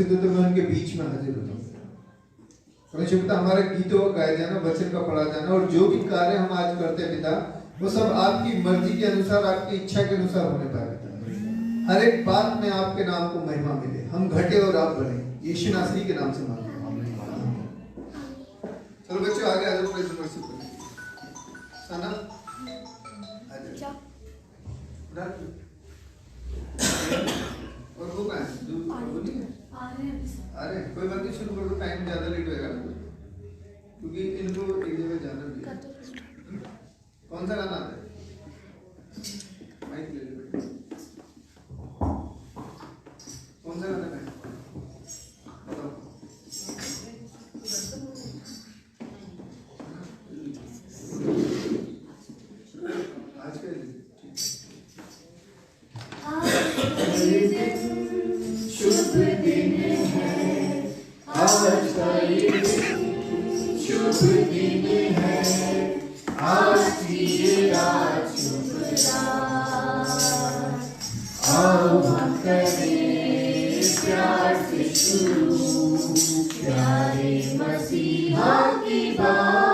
उपस्थित हो तो मैं उनके बीच में हाजिर होता हूँ। परमेश्वर पिता, हमारे गीतों का गाया जाना, वचन का पढ़ा जाना और जो भी कार्य हम आज करते हैं पिता, वो सब आपकी मर्जी के अनुसार, आपकी इच्छा के अनुसार होने पाए पिता। हर एक बात में आपके नाम को महिमा मिले, हम घटे और आप बढ़े, यीशु नासरी के नाम से मांगते हैं। चलो बच्चों आगे आ जाओ, प्रेज़ द लॉर्ड। सना और वो कहाँ है? अरे कोई बात नहीं, शुरू कर दो, टाइम ज़्यादा लेट होएगा क्योंकि इनको एक जगह जाना भी है। कौन सा गाना आता है? माइक ले लो बेटा। कौन सा गाना है? बताओ। आज का शुभ दिन है, आज का ये शुभ दिन है, आज की ये रात शुभ रात। आओ हम करें प्यार से शुरू, प्यारे मसीहा की बात।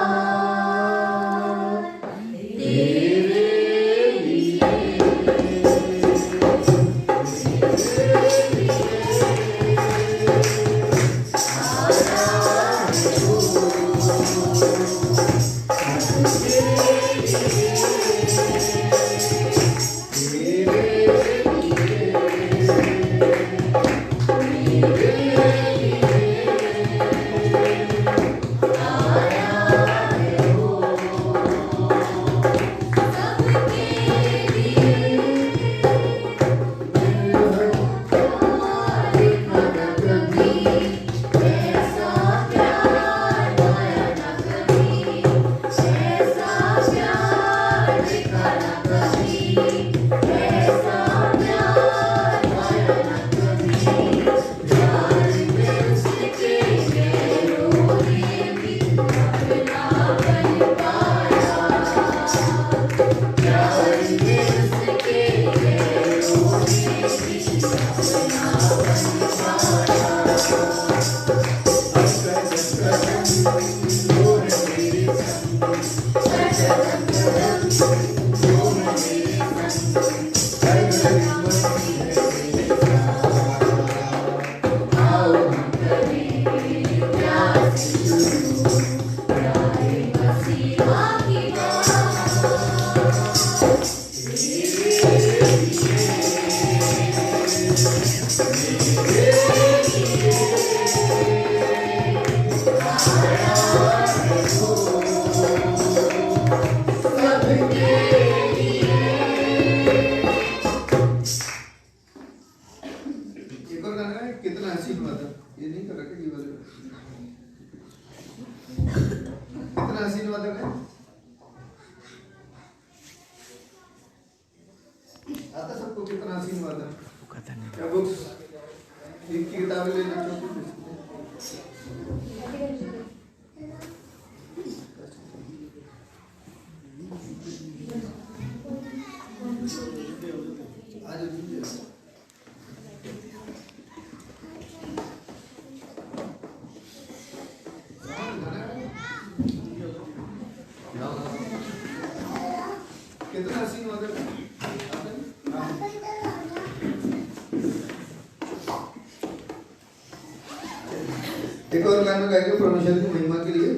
एक और गाना गाएंगे परमेश्वर की महिमा के लिए,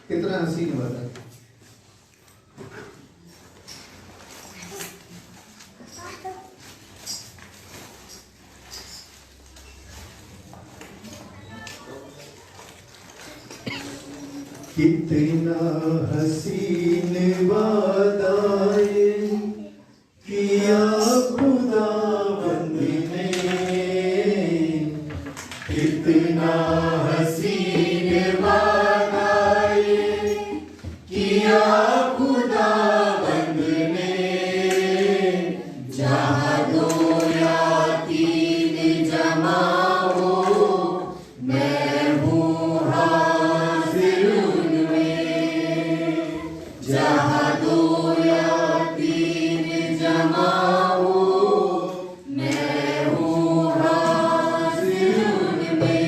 कितना हसीन बात है। कितना हसीन वादाए किया खुदावंद ने, कितना हसीन वादाए किया खुदावंद ने, जहाँ दो या तीन जमा हो मैं हूँ हाजिर उनमें, जहाँ दो या तीन जमा हो मैं हूँ हाजिर उनमें।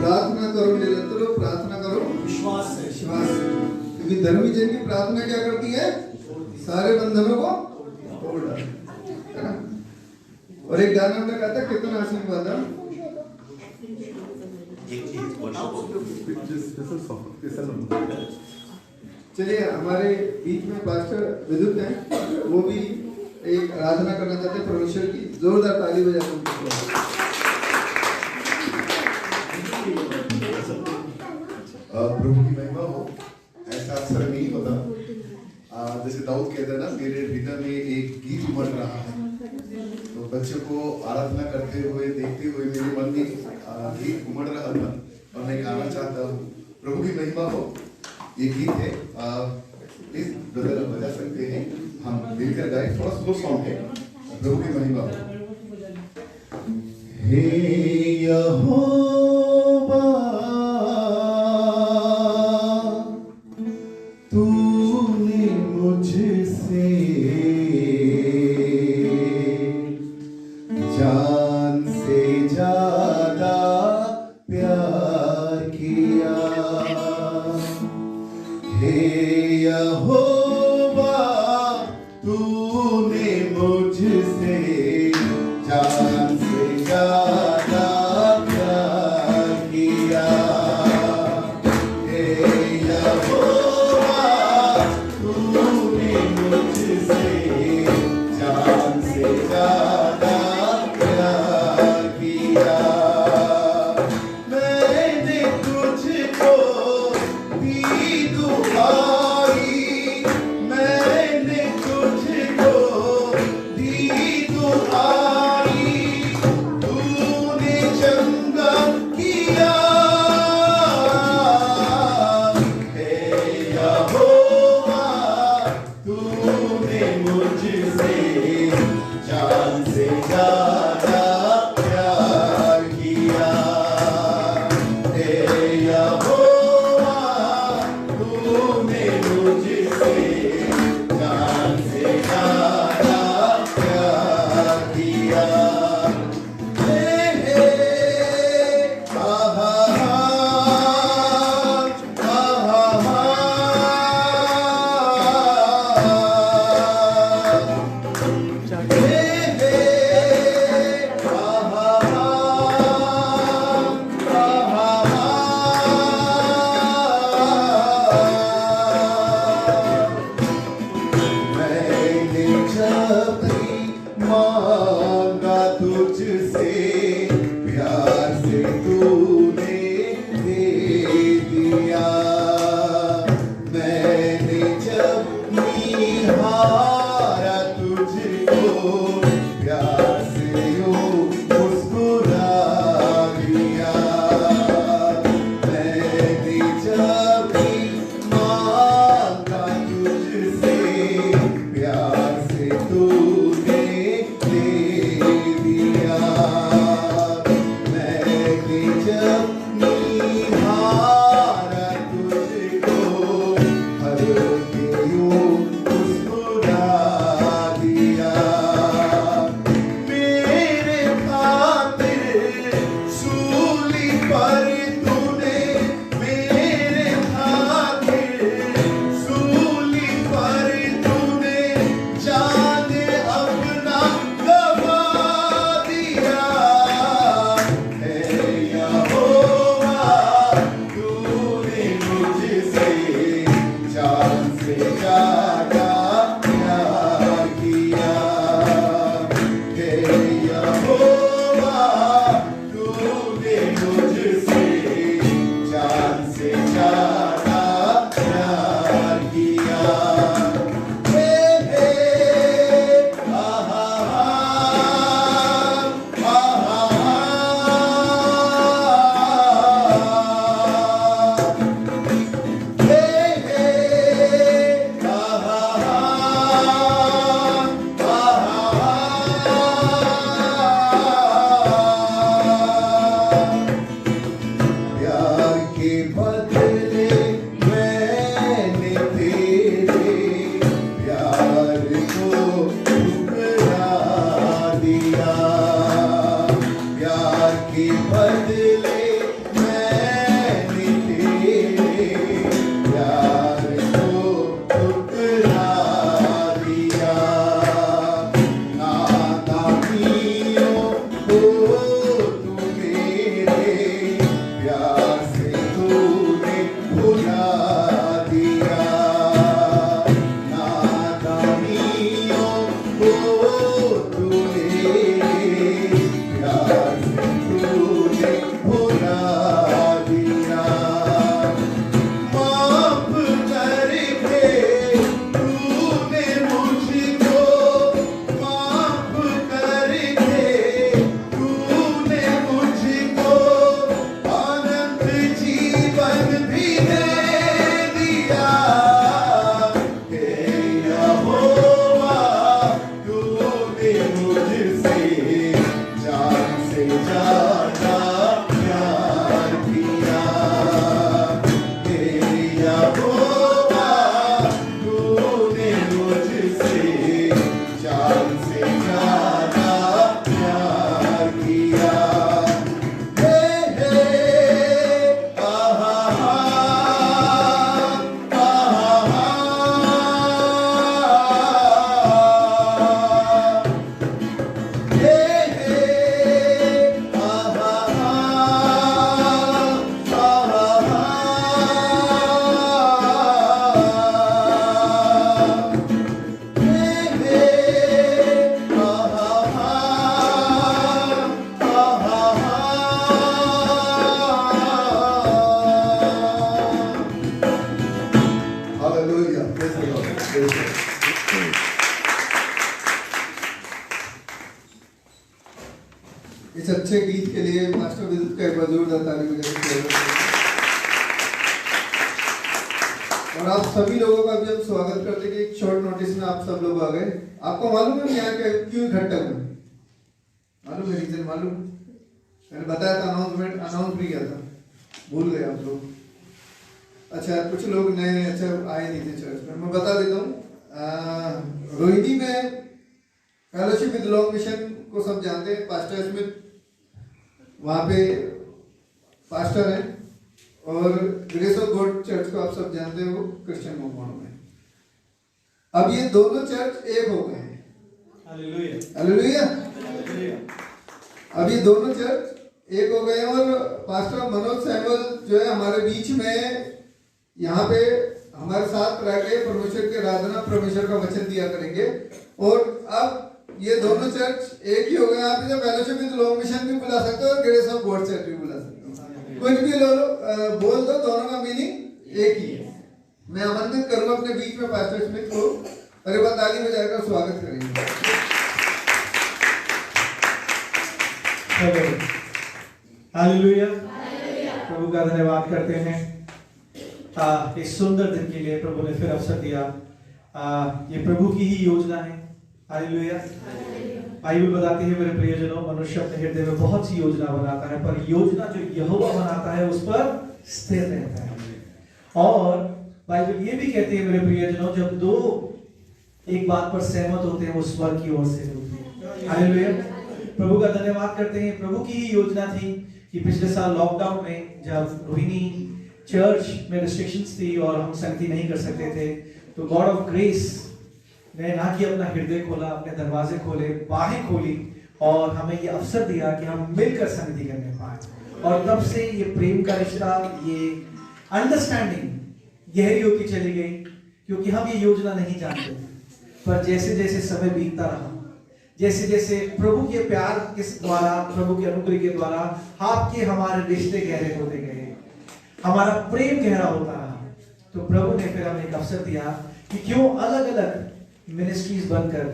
प्रार्थना करो निरंतर, प्रार्थना करो विश्वास से। क्योंकि धर्मी जन की प्रार्थना क्या करती है? सारे बंधनों को तोड़ डालती है ना। और एक गाना हमने कहा था कितना आशीर्वाद है। चलिए हमारे बीच में पास्टर विद्युत हैं, वो भी एक आराधना करना चाहते हैं परमेश्वर की। जोरदार ताली बजाते हैं। प्रभु की महिमा हो। ऐसा अक्सर नहीं होता। जैसे दाऊद कहता है ना, मेरे हृदय में एक गीत उमड़ रहा है। तो बच्चों को आराधना करते हुए देखते हुए मेरे मन में गीत उमड़ रहा था और मैं गाना चाहता हूँ। प्रभु की महिमा हो ये गीत है। प्लीज ब्रदर बजा सकते हैं, हम मिलकर गाए। थोड़ा स्लो सॉन्ग है। प्रभु की महिमा हो। हे यहोवा तूने मुझसे जान से ज्यादा प्यार किया। हे यहोवा तूने मुझसे जान से ज्यादा प्यार किया। हे यहोवा तूने मुझसे जान से ज्यादा प्यार किया। मैंने तुझको दी दुहाई मुझसे प्यार से तूने दे दिया। मैंने जब निहारा तुझको प्यार से यूं मुस्कुरा दिया। मैंने जब मांगा तुझसे प्यार से तूने दे दिया। मैंने जब निहारा तुझको हर के यूं मुस्कुरा दिया। मेरे खातिर सूली पर तूने, मेरे खातिर सूली पर तूने जान अपना गवा दिया। है यहोवा तूने मुझसे जान से ज्यादा प्यार किया। है यहोवा तूने मुझसे जान से ज्यादा प्यार किया। हे आहा प्यार के बदले मैंने तेरे प्यार को ठुकरा दिया। प्यार के बदले मैंने तेरे प्यार को ठुकरा दिया। नादानियों हो तू मेरे प्यार से तूने भुला दिया। नादानियों हो तू मेरे प्यार से तूने भुला दिया। माफ करके तूने मुझको, माफ करके तूने मुझको अनंत जीवन भी दे दिया। हे यहोवा तूने मुझसे जान से ज्यादा प्यार किया। हे यहोवा तूने मुझसे जान से ज्यादा प्यार किया। Hallelujah. Praise the Lord. Praise the Lord. इस अच्छे गीत के लिए मास्टर विद्युत का एक बार जोरदार ताली बजाइए। और आप सभी लोगों का भी हम स्वागत करते हैं कि एक शॉर्ट नोटिस में आप सब लोग आ गए। आपको मालूम है यहाँ क्यों इकट्ठा हुए? मालूम है रीजन? मालूम? मैंने बताया था, अनाउंस भी किया था, भूल गए आप लोग। अच्छा, कुछ लोग नए आए नहीं थे चर्च में, मैं बता देता हूँ। रोहिणी में फेलोशिप विद लॉन्ग मिशन को सब जानते हैं, पास्टर स्मिथ वहाँ पे पास्टर हैं, और ग्रेस ऑफ गॉड चर्च को आप सब जानते हो, क्रिश्चियन कंपाउंड में। अब ये दोनों चर्च एक हो गए हैं। हालेलुया। अब ये दोनों चर्च एक हो गए हैं, और पास्टर मनोज सैमुअल जो है हमारे बीच में यहाँ पे हमारे साथ रह के परमेश्वर की आराधना, परमेश्वर का वचन दिया करेंगे। और अब ये दोनों चर्च एक ही हो गए। आप इसे फेलोशिप विद लॉन्ग मिशन भी बुला सकते हो और ग्रेस ऑफ गॉड चर्च भी बुला सकते हो, कुछ भी बोल दो, दोनों का मीनिंग एक ही है। मैं आमंत्रित करूंगा अपने बीच में पास्टर स्मिथ को, और एक बार ताली बजाकर स्वागत करेंगे। हालेलुया, प्रभु का धन्यवाद करते हैं इस सुंदर दिन के लिए प्रभु ने फिर अवसर दिया। ये प्रभु की ही योजना है। हालेलुया। बाइबल बताती है मेरे प्रियजनों, मनुष्य अपने हृदय में बहुत सी योजना बनाता है, पर योजना जो यहोवा बनाता है उस पर स्थिर रहता है। और बाइबल ये भी कहती है मेरे प्रियजनों, जब दो एक बात पर सहमत होते हैं वो स्वर्ग की ओर से होती है। हालेलुया। प्रभु का धन्यवाद करते हैं। प्रभु की ही योजना थी कि पिछले साल लॉकडाउन में जब रोहिणी चर्च में रिस्ट्रिक्शंस थी और हम संगति नहीं कर सकते थे, तो गॉड ऑफ ग्रेस ने ना कि अपना हृदय खोला, अपने दरवाजे खोले, बाहें खोली और हमें ये अवसर दिया कि हम मिलकर संगति करने पाए। और तब से ये प्रेम का रिश्ता, ये अंडरस्टैंडिंग गहरी होती चली गई, क्योंकि हम ये योजना नहीं जानते थे। पर जैसे जैसे समय बीतता रहा, जैसे जैसे प्रभु के प्यार के द्वारा, प्रभु के अनुग्रह के द्वारा आपके हमारे रिश्ते गहरे होते गए, हमारा प्रेम गहरा होता रहा, तो प्रभु ने फिर हमें एक अवसर दिया कि क्यों अलग अलग मिनिस्ट्रीज बनकर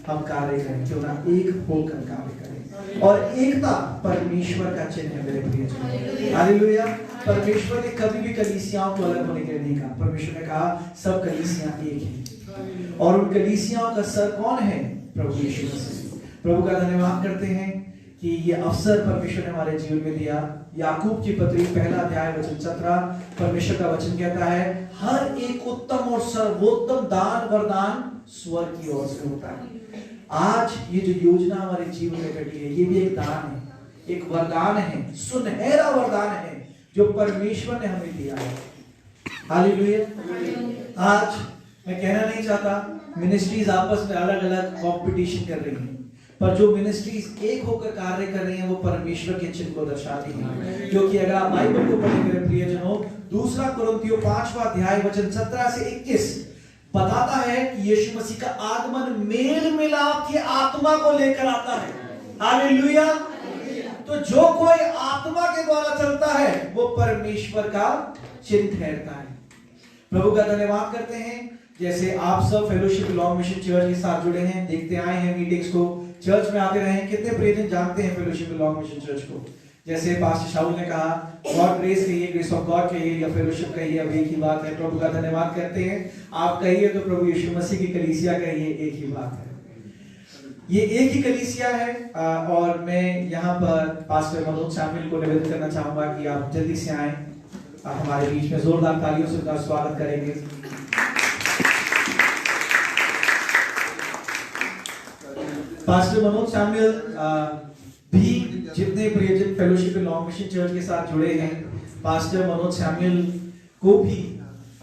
हम कार्य करें, क्यों ना एक होकर कार्य करें। और एकता परमेश्वर का चिन्ह है मेरे प्रिय। हालेलुया। परमेश्वर ने कभी भी कलीसियाओं को अलग होने के लिए नहीं कहा। परमेश्वर ने कहा सब कलीसियां एक हैं, और उन कलीसियाओं का सर कौन है? प्रभु यीशु मसीह। प्रभु का धन्यवाद करते हैं कि ये अवसर परमेश्वर ने हमारे जीवन में दिया। याकूब की पत्री 1:17 परमेश्वर का वचन कहता है, हर एक उत्तम और सर्वोत्तम दान वरदान स्वर्ग की ओर से होता है। आज ये जो योजना हमारे जीवन में घटी है, ये भी एक दान है, एक वरदान है, सुनहरा वरदान है जो परमेश्वर ने हमें दिया है। हालेलुया। आज मैं कहना नहीं चाहता मिनिस्ट्रीज आपस में अलग अलग कंपटीशन कर रही हैं, पर जो मिनिस्ट्रीज एक होकर कार्य कर रही हैं वो परमेश्वर के चिन्ह को दर्शाती हैं। क्योंकि अगर आप बाइबल को पढ़ें मेरे प्रियजनों, 2 कुरिन्थियों 5 वचन 17 से 21 बताता है कि यीशु मसीह का आगमन मेल मिलाप की आत्मा को लेकर आता है। हालेलुया। तो जो कोई आत्मा के द्वारा चलता है वो परमेश्वर का चिन्ह ठहरता है। प्रभु का धन्यवाद करते हैं। जैसे आप सब फेलोशिप लॉन्ग मिशन चर्च के साथ जुड़े हैं, देखते आए हैं मीटिंग्स को, चर्च में आते रहे हैं, कितने प्रियजन जानते हैं फेलोशिप लॉन्ग मिशन चर्च को? जैसे पास्टर शाहुल ने कहा, गॉड ग्रेस कहिए, ग्रेस ऑफ गॉड कहिए या फेलोशिप कहिए, अब एक ही बात है। प्रभु का धन्यवाद करते हैं। आप कहिए तो प्रभु यीशु मसीह की कलीसिया कहिए, एक ही बात है। ये एक ही कलीसिया है। और मैं यहाँ पर पास्टर मनोज सैमुअल को निवेदन करना चाहूंगा कि आप जल्दी से आए, हमारे बीच में जोरदार तालियों से उनका स्वागत करेंगे। पास्टर मनोज सैमुअल भी जितने प्रियजन फेलोशिप लॉन्ग मिशन चर्च के साथ जुड़े हैं, पास्टर मनोज सैमुअल को भी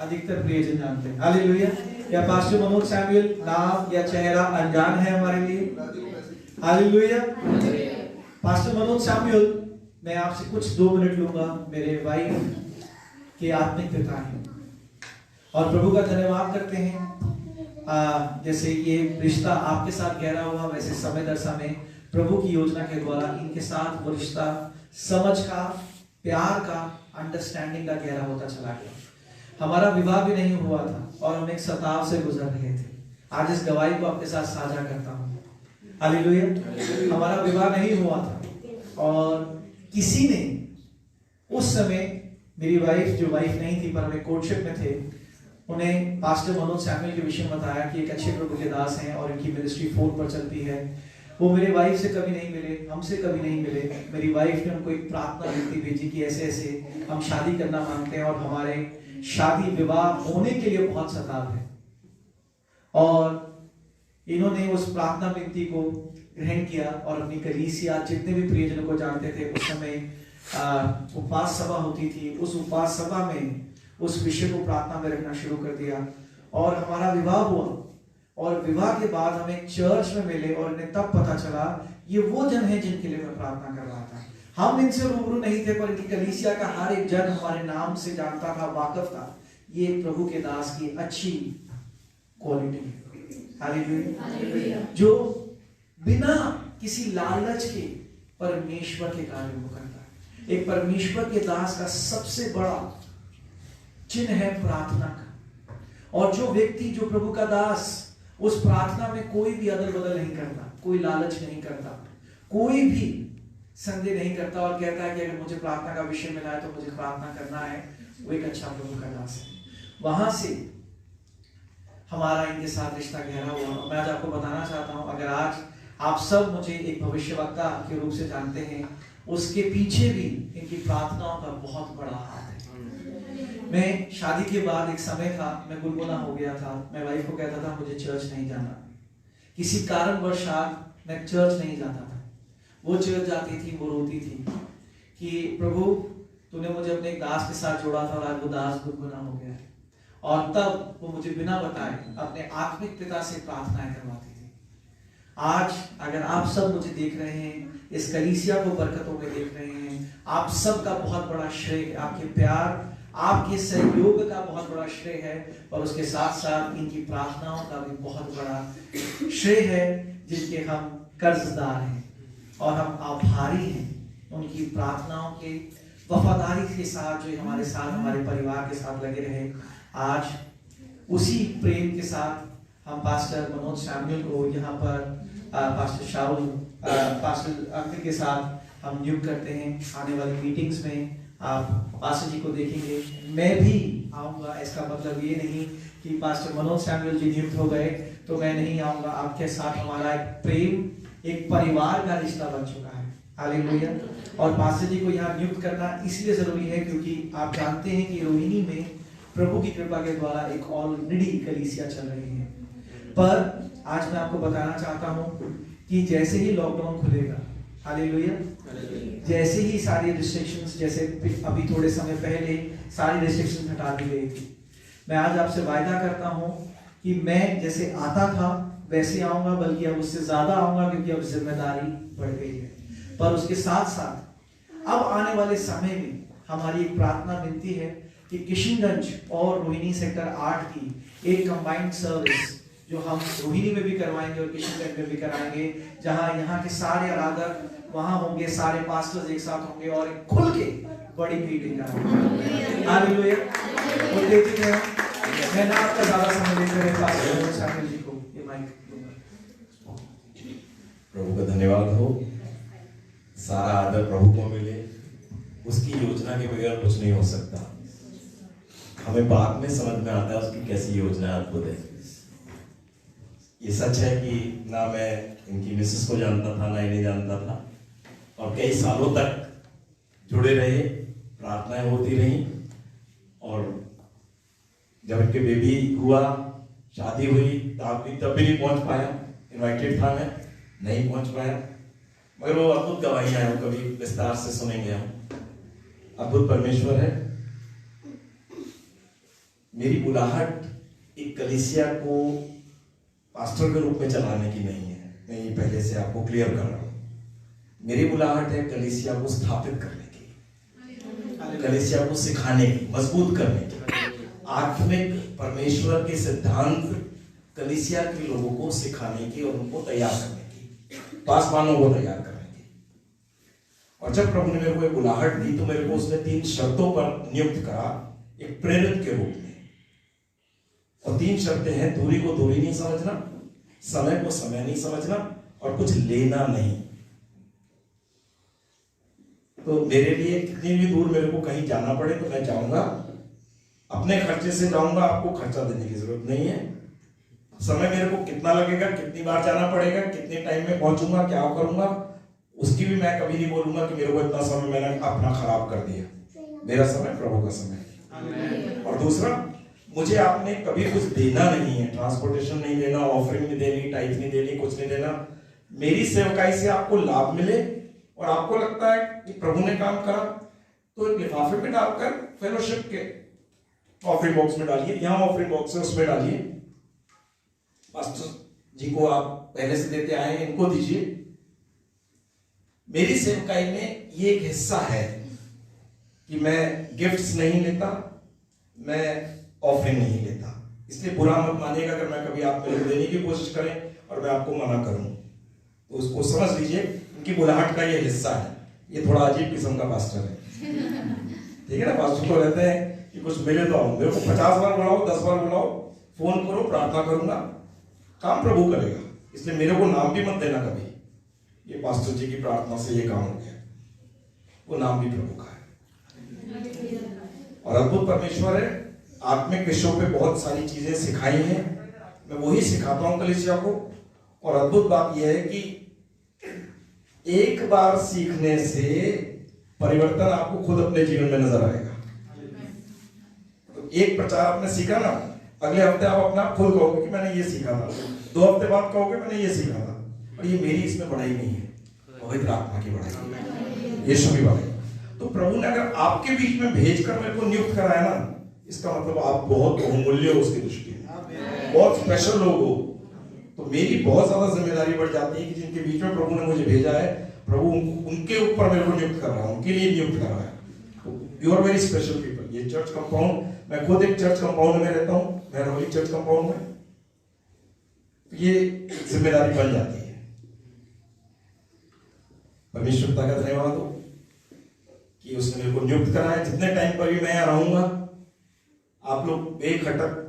अधिकतर प्रियजन जानते हैं। हालेलुया। या पास्टर मनोज सैमुअल नाम या चेहरा अनजान है हमारे लिए? हालेलुया। पास्टर मनोज सैमुअल, मैं आपसे कुछ 2 मिनट लूंगा। मेरे वाइफ के आत्मिक पिता हैं और प्रभु का धन्यवाद करते हैं। जैसे ये रिश्ता आपके साथ गहरा हुआ, वैसे समय दर समय प्रभु की योजना के द्वारा इनके साथ वो रिश्ता समझ का, प्यार का, अंडरस्टैंडिंग का गहरा होता चला गया। हमारा विवाह भी नहीं हुआ था और हम एक सताव से गुजर रहे थे। आज इस गवाही को आपके साथ साझा करता हूँ। हालेलुया। हमारा विवाह नहीं हुआ था और किसी ने उस समय, मेरी वाइफ जो वाइफ नहीं थी पर हमें कोर्टशिप में थे, उन्हें पास्टर मनोज सैमुअल के विषय में बताया कि एक अच्छे प्रभु के दास हैं और इनकी मिनिस्ट्री फोन पर चलती है। वो मेरे वाइफ से कभी नहीं मिले, हमसे कभी नहीं मिले। मेरी वाइफ ने उनको एक प्रार्थना लिखती भेजी कि ऐसे ऐसे हम शादी करना मांगते हैं और हमारे शादी विवाह होने के लिए बहुत सताव है। और इन्होंने उस प्रार्थना विनती को ग्रहण किया और अपनी कलीसिया, जितने भी प्रियजनों को जानते थे, उस समय उपवास सभा होती थी, उस उपवास सभा में उस विषय को प्रार्थना में रखना शुरू कर दिया और हमारा विवाह हुआ। और विवाह के बाद हम एक चर्च में मिले और इन्हें तब पता चला ये वो जन है जिनके लिए मैं प्रार्थना कर रहा था। हम इनसे रूबरू नहीं थे पर इनकी कलीसिया का हर एक जन हमारे नाम से जानता था, वाकिफ था। ये प्रभु के दास की अच्छी क्वालिटी है। हालेलुया। जो बिना किसी लालच के परमेश्वर के कार्य को करता है। एक परमेश्वर के दास का सबसे बड़ा चिन्ह है प्रार्थना का। और जो व्यक्ति, जो प्रभु का दास, उस प्रार्थना में कोई भी अदल बदल नहीं करता, कोई लालच नहीं करता, कोई भी संदेह नहीं करता और कहता है कि अगर मुझे प्रार्थना का विषय मिला है तो मुझे प्रार्थना करना है, वो एक अच्छा प्रभु का दास है। वहां से हमारा इनके साथ रिश्ता गहरा हुआ। मैं आज आपको बताना चाहता हूं, अगर आज आप सब मुझे एक भविष्यवक्ता के रूप से जानते हैं, उसके पीछे भी इनकी प्रार्थनाओं का बहुत बड़ा हाथ है। मैं शादी के बाद एक समय था, मैं गुनगुना हो गया था। मैं वाइफ को कहता था मुझे चर्च नहीं जाना, किसी कारणवशात मैं चर्च नहीं जाता था। वो चर्च जाती थी, वो रोती थी कि प्रभु तूने मुझे अपने एक दास के साथ जोड़ा था और आज वो दास गुनगुना हो गया है। और तब वो मुझे बिना बताए अपने आत्मिक पिता से प्रार्थनाएं करवाती थी। आज अगर आप सब मुझे देख रहे हैं, इस कलीसिया को बरकतों में देख रहे हैं, आप सब का बहुत बड़ा श्रेय है। आपके प्यार, आपके सहयोग का बहुत बड़ा श्रेय है, और उसके साथ साथ इनकी प्रार्थनाओं का भी बहुत बड़ा श्रेय है, जिनके हम कर्जदार हैं और हम आभारी हैं उनकी प्रार्थनाओं के वफादारी के साथ, जो हमारे साथ, हमारे परिवार के साथ लगे रहे। आज उसी प्रेम के साथ हम पास्टर मनोज सैमुअल को यहाँ पर पास्टर शाहुल पास्टर अंकल के साथ हम नियुक्त करते हैं। आने वाली मीटिंग्स में आप पास्टर जी को देखेंगे। मैं भी आऊँगा, इसका मतलब ये नहीं कि पास्टर मनोज सैमुअल जी नियुक्त हो गए तो मैं नहीं आऊँगा। आपके साथ हमारा एक प्रेम, एक परिवार का रिश्ता बन चुका है। हालेलुया। और पास्टर जी को यहाँ नियुक्त करना इसलिए जरूरी है क्योंकि आप जानते हैं कि रोहिणी में प्रभु की कृपा के द्वारा एक ऑलरेडी कलीसिया चल रही है। पर आज मैं आपको बताना चाहता हूँ कि जैसे ही लॉकडाउन खुलेगा, हालेलुया, जैसे ही सारी रिस्ट्रिक्शंस, जैसे अभी थोड़े समय पहले सारी रिस्ट्रिक्शंस हटा दी गई थी, मैं आज आपसे वायदा करता हूँ कि मैं जैसे आता था वैसे आऊँगा, बल्कि अब उससे ज्यादा आऊँगा, क्योंकि अब जिम्मेदारी बढ़ गई है। पर उसके साथ साथ अब आने वाले समय में हमारी एक प्रार्थना विनती है कि किशनगंज और रोहिणी सेक्टर 8 की एक कंबाइंड सर्विस जो हम रोहिणी में भी करवाएंगे और किशनगंज में भी कराएंगे, जहां यहाँ के सारे आराधक वहां होंगे, सारे पास्टर्स एक साथ होंगे और एक खुल के बड़ी मीटिंग कराएंगे। हालेलुया। तो देखते हैं, मैं ना आपका ज्यादा समय लेते हुए पास्टर शामिल जी को ये माइक दूंगा। प्रभु का धन्यवाद हो, सारा आदर प्रभु को मिले। उसकी योजना के बगैर कुछ नहीं हो सकता। हमें बाद में समझ में आता है उसकी कैसी योजना अद्भुत है। ये सच है कि ना मैं इनकी मिसेस को जानता था, ना इन्हें जानता था, और कई सालों तक जुड़े रहे, प्रार्थनाएं होती रही। और जब इनके बेबी हुआ, शादी हुई, तब भी नहीं पहुंच पाया। इनवाइटेड था, मैं नहीं पहुंच पाया, मगर वो अद्भुत गवाहियां हैं, कभी विस्तार से सुनेंगे हम। अद्भुत परमेश्वर है। मेरी बुलाहट एक कलीसिया को पास्टर के रूप में चलाने की नहीं है, मैं ये पहले से आपको क्लियर कर रहा हूं। मेरी बुलाहट है कलीसिया को स्थापित करने की, कलीसिया को सिखाने की, मजबूत करने की, आत्मिक परमेश्वर के सिद्धांत कलीसिया के लोगों को सिखाने की और उनको तैयार करने की, पासवानों को तैयार करने की। और जब प्रभु ने मेरे को एक बुलाहट दी तो मेरे को उसने 3 शर्तों पर नियुक्त करा, एक प्रेरित के रूप में। और 3 शर्तें हैं: दूरी को दूरी नहीं समझना, समय को समय नहीं समझना, और कुछ लेना नहीं। तो मेरे लिए कितनी भी दूर मेरे को कहीं जाना पड़े तो मैं जाऊंगा, अपने खर्चे से जाऊंगा, आपको खर्चा देने की जरूरत नहीं है। समय मेरे को कितना लगेगा, कितनी बार जाना पड़ेगा, कितने टाइम में पहुंचूंगा, क्या करूंगा, उसकी भी मैं कभी नहीं बोलूंगा कि मेरे को इतना समय मैंने अपना खराब कर दिया। मेरा समय प्रभु का समय है। और दूसरा, मुझे आपने कभी कुछ देना नहीं है, ट्रांसपोर्टेशन नहीं देना, ऑफरिंग नहीं देनी, टाइप नहीं देनी, कुछ नहीं देना। मेरी सेवकाई से आपको लाभ मिले और आपको लगता है कि प्रभु ने काम करा तो लिफाफे में डालकर फेलोशिप के ऑफरिंग बॉक्स में डालिए, यहाँ ऑफरिंग बॉक्स है उसमें डालिए। पास्टर जी को आप पहले से देते आए हैं, इनको दीजिए। मेरी सेवकाई में ये एक हिस्सा है कि मैं गिफ्ट्स नहीं लेता, मैं ऑफरिंग नहीं लेता। इसलिए बुरा मत मानिएगा अगर मैं कभी आप मेरे को देने की कोशिश करें और मैं आपको मना करूं। तो उसको समझ लीजिए उनकी बुलाहट का ये हिस्सा है। ये थोड़ा अजीब किस्म का पास्टर है, ठीक है ना। पास्टर को रहते हैं कि कुछ मिले तो आओ, मेरे को 50 बार बुलाओ, 10 बार बुलाओ, फोन करो, प्रार्थना करूंगा, काम प्रभु करेगा। इसलिए मेरे को नाम भी मत देना कभी, ये पास्टर जी की प्रार्थना से ये काम हो गया, वो नाम भी प्रभु का है। और अद्भुत परमेश्वर है, आत्मिक विषयों पे बहुत सारी चीजें सिखाई हैं, मैं वही सिखाता हूं कलीसिया को। और अद्भुत बात यह है कि एक बार सीखने से परिवर्तन आपको खुद अपने जीवन में नजर आएगा। तो एक प्रचार आपने सीखा ना, अगले हफ्ते आप अपना खुद कहोगे कि मैंने ये सीखा था, 2 हफ्ते बाद कहोगे मैंने ये सीखा था, और ये मेरी इसमें बढ़ाई नहीं है, पवित्र आत्मा की बढ़ाई है, यीशु की बढ़ाई। तो प्रभु ने अगर आपके बीच में भेजकर मेरे को नियुक्त कराया ना, इसका मतलब आप बहुत बहुमूल्य हो उसकी दृष्टि में, बहुत स्पेशल लोग हो। तो मेरी बहुत ज्यादा जिम्मेदारी बढ़ जाती है कि जिनके बीच में प्रभु ने मुझे भेजा है, प्रभु उनके ऊपर मेरे को नियुक्त कर रहा है, उनके लिए नियुक्त कर रहा है। You are very special people. ये चर्च कंपाउंड, मैं खुद एक चर्च कंपाउंड में रहता हूँ, मैं चर्च कंपाउंड में, तो ये जिम्मेदारी बन जाती है। परमेश्वर का धन्यवाद हो कि उसने मेरे को नियुक्त कराया। जितने टाइम पर भी मैं यहाँ रहूंगा, आप लोग बेखटक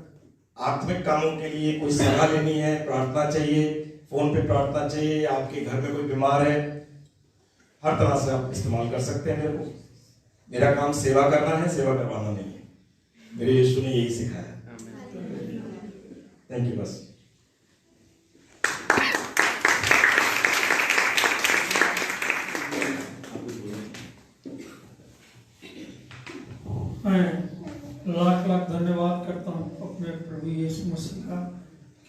आत्मिक कामों के लिए कोई सलाह लेनी है, प्रार्थना चाहिए, फोन पे प्रार्थना चाहिए, आपके घर में कोई बीमार है, हर तरह से आप इस्तेमाल कर सकते हैं मेरे को। मेरा काम सेवा करना है, सेवा करवाना नहीं है। मेरे यीशु ने यही सिखाया। Thank you. बस मैं लाख लाख धन्यवाद करता हूँ अपने प्रभु यीशु मसीह का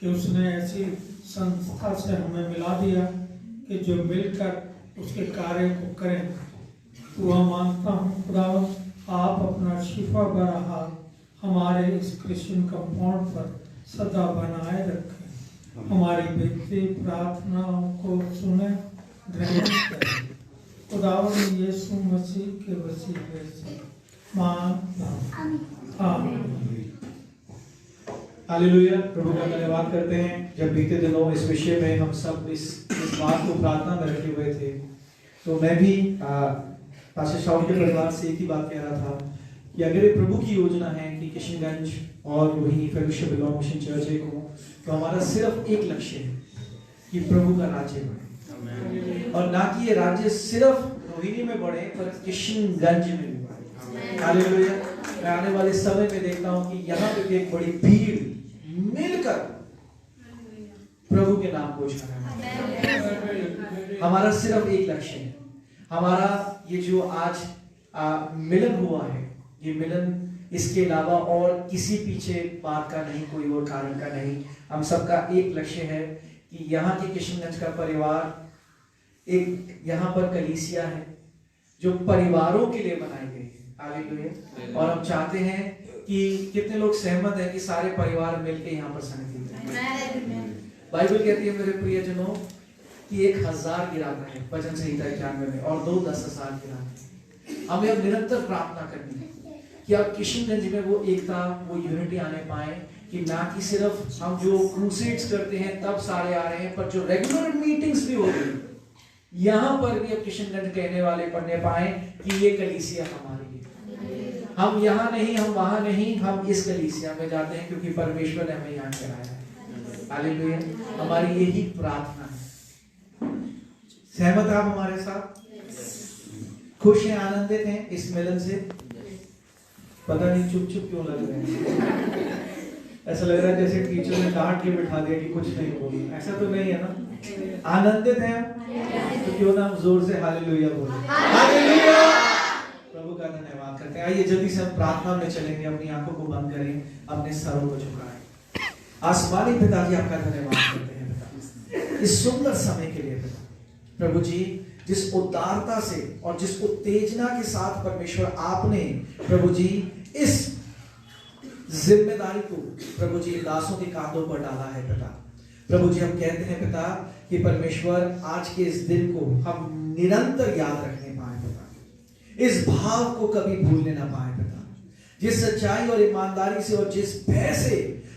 कि उसने ऐसी संस्था से हमें मिला दिया कि जो मिलकर उसके कार्य को करें। तो वह मांगता हूँ खुदावन, आप अपना शिफा भरा हाथ हमारे इस क्रिश्चियन कंपाउंड पर सदा बनाए रखें, हमारी विनती प्रार्थनाओं को सुने, ग्रहण करें। खुदावन यीशु मसीह के वसीले से हालेलुया। प्रभु का धन्यवाद करते हैं। जब बीते दिनों इस विषय में हम सब इस बात को प्रार्थना में रखे हुए थे, तो मैं भी पास्टर शाउल के परिवार से एक ही बात कह रहा था कि अगर ये प्रभु की योजना है कि किशनगंज और Rohini fellowship belong mission church को, तो हमारा सिर्फ एक लक्ष्य है कि प्रभु का राज्य बढ़े, और ना कि ये राज्य सिर्फ रोहिणी में बढ़े पर किशनगंज में भी बढ़े। हालेलुया। मैं आने वाले समय में देखता हूं कि यहाँ पे भी एक बड़ी भीड़ मिलकर प्रभु के नाम को उजागर। हमारा सिर्फ एक लक्ष्य है। हमारा ये जो आज मिलन हुआ है, ये मिलन इसके अलावा और किसी पीछे बात का नहीं, कोई और कारण का नहीं। हम सबका एक लक्ष्य है कि यहाँ के किशनगंज का परिवार, एक यहाँ पर कलीसिया है जो परिवारों के लिए बनाई गई है। हालेलुया। और हम चाहते हैं कि कितने लोग सहमत हैं कि सारे परिवार मिलकर यहाँ पर संगति करें। बाइबल कहती है मेरे प्रियजनों कि 1000 गिराता है भजन संहिता 91 में, और 2 10,000 गिराते हैं। हमें अब निरंतर प्रार्थना करनी है कि अब किशनगंज में वो एकता, वो यूनिटी आने पाए, कि ना कि सिर्फ हम जो क्रूसेड्स करते हैं तब सारे आ रहे हैं, पर जो रेगुलर मीटिंग्स भी हो रही है यहाँ पर भी अब किशनगंज कहने वाले पढ़ने पाए कि ये कलीसिया हमारी है। हम यहाँ नहीं, हम वहां नहीं, हम इस कलीसिया में जाते हैं क्योंकि परमेश्वर ने हमें यहाँ कराया है। हालेलुया। हमारी यही प्रार्थना है। सहमत आप हमारे साथ? खुश हैं, आनंदित हैं इस मिलन से? पता नहीं चुप चुप क्यों लग रहे हैं। ऐसा लग रहा है जैसे टीचर ने डांट के बिठा दिया कि कुछ नहीं बोलना। ऐसा तो नहीं है ना? आनंदित हैं? तो क्यों ना हम जोर से हालेलुया बोलें। हालेलुया। प्रभु का धन्यवाद करते हैं। आइए जल्दी से हम प्रार्थना में चलेंगे। अपनी आंखों को बंद करें, अपने सरों को झुकाएं। आसमानी पिता जी, आपका धन्यवाद करते हैं पिता इस सुंदर समय के लिए। पिता प्रभु जी, जिस उदारता से और जिस उत्तेजना के साथ परमेश्वर आपने प्रभु जी इस जिम्मेदारी को प्रभु जी दासों के कांधों पर डाला है पिता। प्रभु जी, हम कहते हैं पिता कि परमेश्वर आज के इस दिन को हम निरंतर याद रखने पाए पिता, इस भाव को कभी भूलने ना पाए पिता। जिस सच्चाई और ईमानदारी से और जिस भय से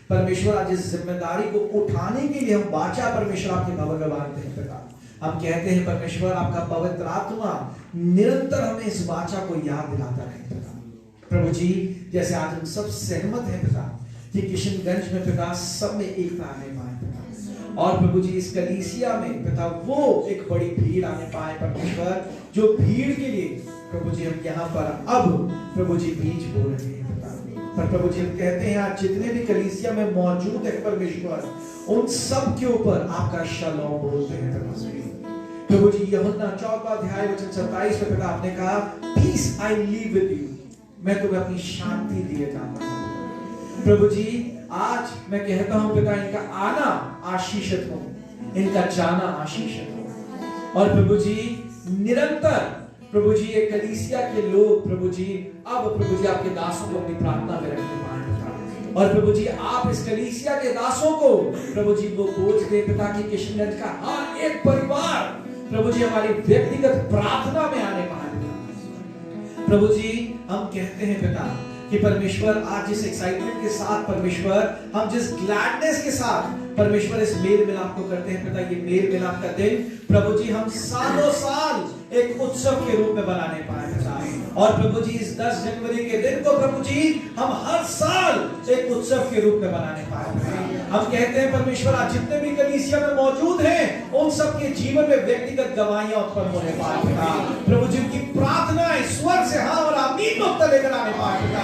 परमेश्वर आज इस जिम्मेदारी को उठाने के लिए हम वाचा परमेश्वर आपके भवन में बांधते हैं पिता, हम कहते हैं परमेश्वर आपका पवित्र आत्मा निरंतर हमें इस वाचा को याद दिलाता रहे पिता। प्रभु जी जैसे आज हम सब सहमत हैं पिता कि किशनगंज में पिता सब में एकता आने पाए पिता, और प्रभु जी इस कलीसिया में पिता वो एक बड़ी भीड़ आने पाए परमेश्वर, जो भीड़ के लिए प्रभु जी हम यहाँ पर अब प्रभु जी बीज बो रहे हैं पिता। पर प्रभु जी हम कहते हैं आज जितने भी कलीसिया में मौजूद है परमेश्वर, उन सब के ऊपर आपका शलोम बोलते हैं प्रभु जी। यूहन्ना 4वां अध्याय वचन 27 में पिता आपने कहा peace I leave with you, मैं तुम्हें अपनी शांति दिए जाता हूं। प्रभु जी आज मैं कहता हूं पिता इनका आना आशीषित हो, इनका जाना आशीषित हो, और प्रभु जी निरंतर प्रभु जी ये कलीसिया के लोग प्रभु जी अब प्रभु जी आपके दासों को अपनी प्रार्थना में रखने पाए, और प्रभु जी आप इस कलीसिया के दासों को प्रभु जी वो बोझ दे पिता कि किशनगंज का हर एक परिवार प्रभु जी हमारी व्यक्तिगत प्रार्थना में आने पाए। प्रभु जी हम कहते हैं पिता कि परमेश्वर आज जिस एक्साइटमेंट के साथ परमेश्वर हम जिस ग्लैडनेस के साथ परमेश्वर इस मेल मिलाप को करते हैं पिता, ये मेल मिलाप का दिन प्रभु जी हम सालों साल एक उत्सव के रूप में बनाने पाए पिता, और प्रभु जी इस 10 जनवरी के दिन को प्रभु जी हम हर साल एक उत्सव के रूप में बनाने पाए। हम कहते हैं परमेश्वर आज जितने भी कलीसिया में मौजूद हैं उन सब के जीवन में व्यक्तिगत गवाहियां उत्पन्न होने पाए पिता, प्रभु जी की प्रार्थनाएं स्वर से हाँ और आमीन उत्तर लेकर आने पाए पिता,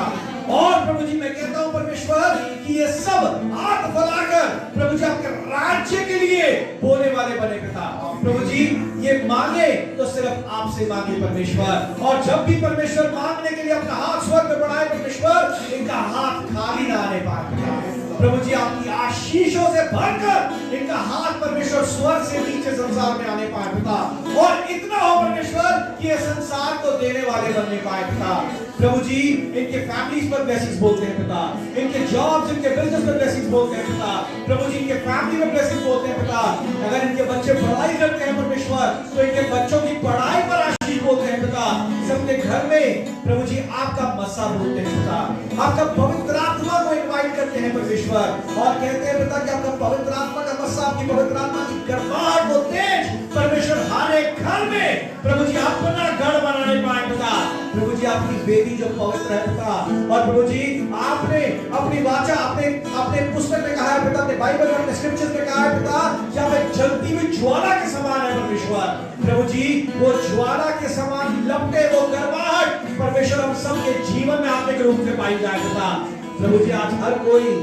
और प्रभु जी मैं कहता हूं परमेश्वर कि ये सब हाथ फैलाकर प्रभु जी आपके राज्य के लिए बोलने वाले बने पिता। प्रभु जी ये मांगे तो सिर्फ आपसे मांगे परमेश्वर, और जब भी परमेश्वर मांगने के लिए अपना हाथ स्वर में बढ़ाए परमेश्वर इनका हाथ खाली ना आने पाए पिता। प्रभु जी आपकी आशीषों से भरकर इनका हाथ परमेश्वर स्वर से नीचे संसार में आने पाए पिता, और इतना हो परमेश्वर कि ये संसार को देने वाले बनने पाए पिता। प्रभु जी इनके फैमिलीज पर ब्लेसिंग्स बोलते हैं पिता, इनके जॉब्स इनके बिजनेस पर ब्लेसिंग्स बोलते हैं पिता, प्रभु जी इनके फैमिली में ब्लेसिंग्स बोलते हैं पिता। अगर इनके बच्चे पढ़ाई करते हैं परमेश्वर तो इनके बच्चों की पढ़ाई पर आशीष बोलते हैं पिता। सबके घर में प्रभु जी आपका मसा बोलते हैं पिता, आपका पवित्र आत्मा को इनवाइट करते हैं परमेश्वर, और कहते हैं पिता कि आपका पवित्र आत्मा का मसा, आपकी पवित्र आत्मा की गर्माहट को तेज परमेश्वर हर एक घर में प्रभु जी अपना घर बनाने पाए पिता। प्रभु जी आपकी बेटी जो पवित्र है पिता, और प्रभु जी आपने अपनी वाचा अपने पुस्तक में कहा है पिता, अपने बाइबल में अपने स्क्रिप्चर्स में कहा है पिता कि आप एक जलती हुई ज्वाला के समान है परमेश्वर। प्रभु जी वो ज्वाला के समान लपटे वो गर्माहट परमेश्वर हम सबके जीवन में आत्मिक रूप से पाई जाए पिता। प्रभु जी आज हर कोई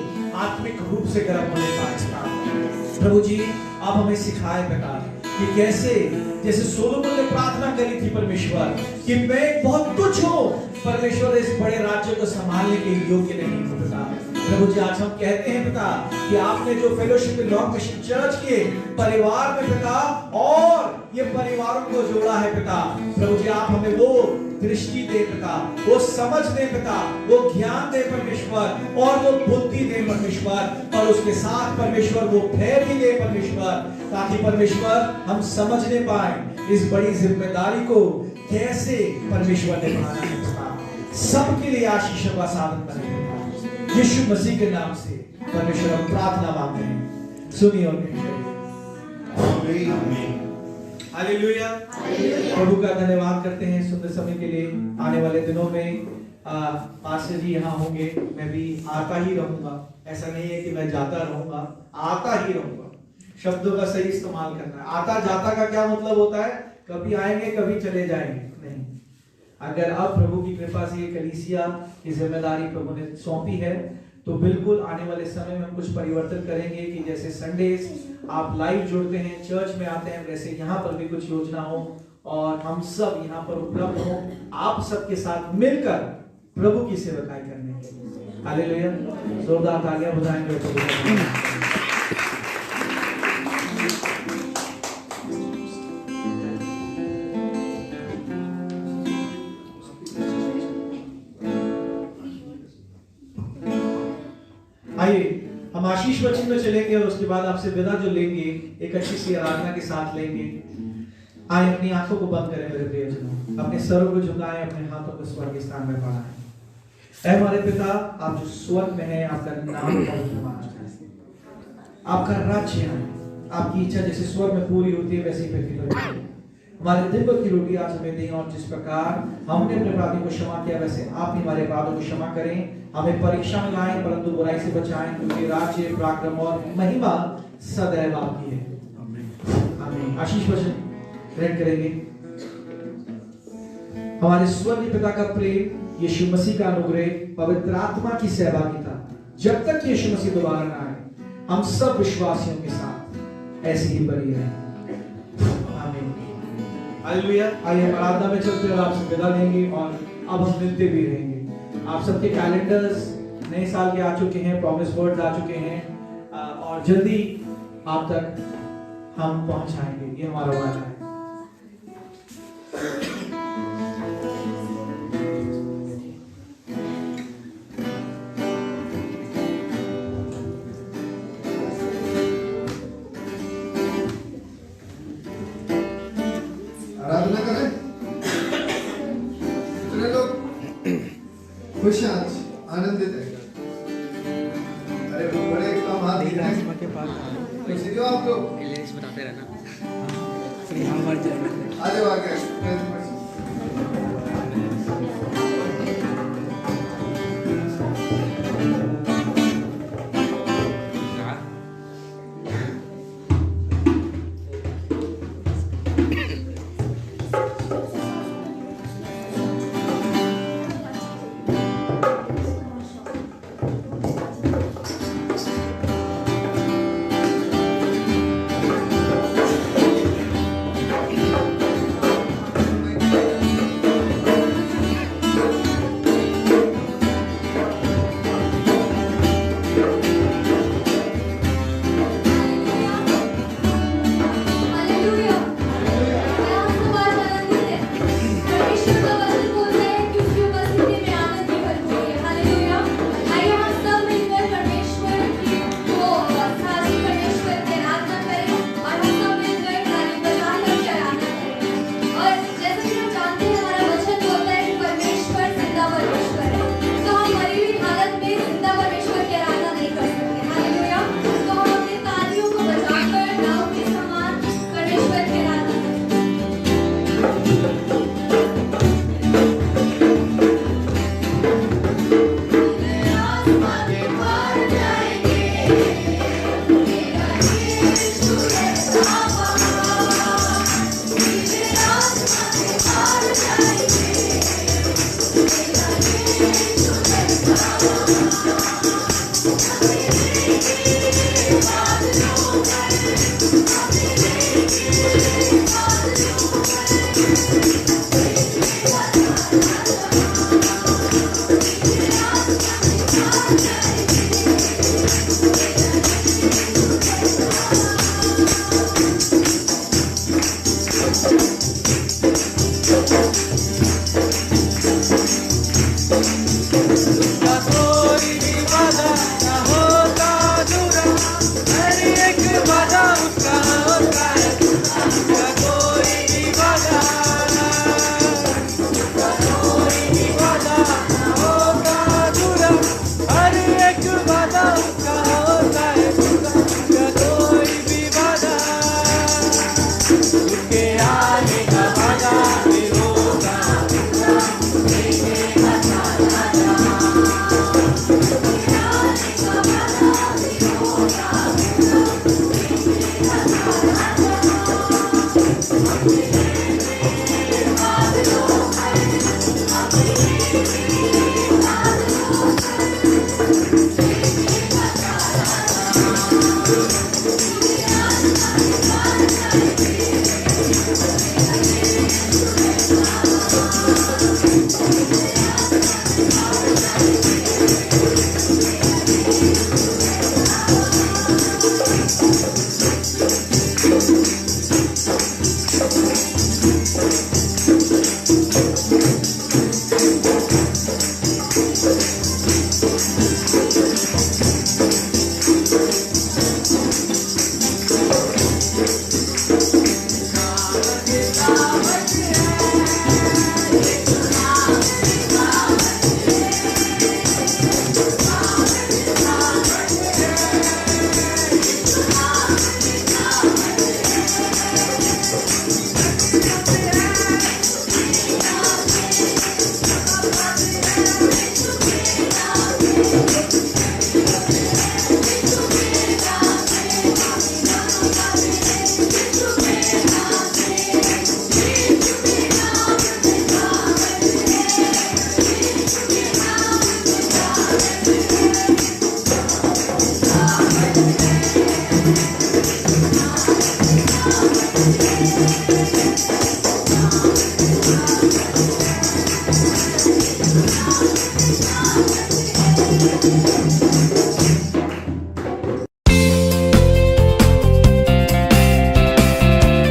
आत्मिक रूप से गर्म होने पाए। प्रभु जी आप हमें सिखाए पिता कि कैसे जैसे सोलोमन ने प्रार्थना करी थी परमेश्वर कि मैं बहुत तुच्छ हूं परमेश्वर, इस बड़े राज्य को संभालने के योग्य नहीं हूं पिता। प्रभु जी आज हम कहते हैं पिता कि आपने जो फेलोशिप लॉन्ग मिशन चर्च के परिवार में पिता और ये परिवारों को जोड़ा है पिता, प्रभु जी आप हमें वो दृष्टि दे पिता, वो समझ दे पिता, वो ज्ञान दे परमेश्वर, और वो बुद्धि दे परमेश्वर, और उसके साथ परमेश्वर वो धैर्य भी दे परमेश्वर, ताकि परमेश्वर हम समझने पाए इस बड़ी जिम्मेदारी को कैसे परमेश्वर ने निभाना है पिता। सबके लिए आशीष का साधन बने पिता। यीशु मसीह के नाम से परमेश्वर हम प्रार्थना मांगते हैं, सुनिए और हालेलुया। प्रभु का धन्यवाद करते हैं सुंदर समय के लिए। आने वाले दिनों में पास्टर जी यहाँ होंगे, मैं भी आता ही रहूंगा, ऐसा नहीं है कि मैं जाता रहूंगा, आता ही रहूंगा। शब्दों का सही इस्तेमाल करना है। आता जाता का क्या मतलब होता है? कभी आएंगे कभी चले जाएंगे नहीं। अगर अब प्रभु की कृपा से ये कलीसिया की जिम्मेदारी प्रभु ने सौंपी है तो बिल्कुल आने वाले समय में हम कुछ परिवर्तन करेंगे कि जैसे संडेज आप लाइव जुड़ते हैं, चर्च में आते हैं, वैसे यहाँ पर भी कुछ योजना हो और हम सब यहाँ पर उपलब्ध हो आप सबके साथ मिलकर प्रभु की सेवकाई करने के लिए। हालेलुया। जोरदार तालियां बजाएंगे प्रभु। आइए हम आशीष वचन में चलेंगे और उसके बाद आपसे विदा जो लेंगे एक अच्छी सी आराधना के साथ लेंगे। आइए अपनी आंखों को बंद करें मेरे प्रियजनों, अपने सरों को झुकाएं, अपने हाथों को स्वर्ग के स्थान में बढ़ाएं। ऐ हमारे पिता आप जो स्वर्ग में हैं, आपका नाम पवित्र माना जाए, आपका राज्य आए, आपकी इच्छा जैसे स्वर्ग में पूरी होती है वैसे ही पृथ्वी पर होती है। हमारे दिन भर की रोटी आज हमें दें, और जिस प्रकार हमने अपने अपराधियों को क्षमा किया वैसे आप भी हमारे अपराधों को क्षमा करें। हमें परीक्षा में लाएं परंतु बुराई से बचाएं, क्योंकि राज्य, पराक्रम और महिमा सदैव आपकी है। आमीन। आशीष वचन ग्रहण करेंगे। हमारे स्वर्गीय पिता का प्रेम, यीशु मसीह का अनुग्रह, पवित्र आत्मा की सहभागिता, जब तक यीशु मसीह दोबारा ना आए, हम सब विश्वासियों के साथ ऐसे ही बनी रहे। आमीन। हालेलुया। आइए आराधना में चलते और आपसे विदा लेंगे, और अब हम मिलते भी रहेंगे। आप सबके कैलेंडर्स नए साल के आ चुके हैं, प्रॉमिस वर्ड्स आ चुके हैं, और जल्दी आप तक हम पहुंचाएंगे, ये हमारा वादा है। आराधना करें। कितने लोग खुश हैं आज, आनंदित हैं? अरे वो बड़े कम हाथ दिख रहे हैं। खुशी हो आप लोग? बताते रहना। आ जाओ आगे। Thank you.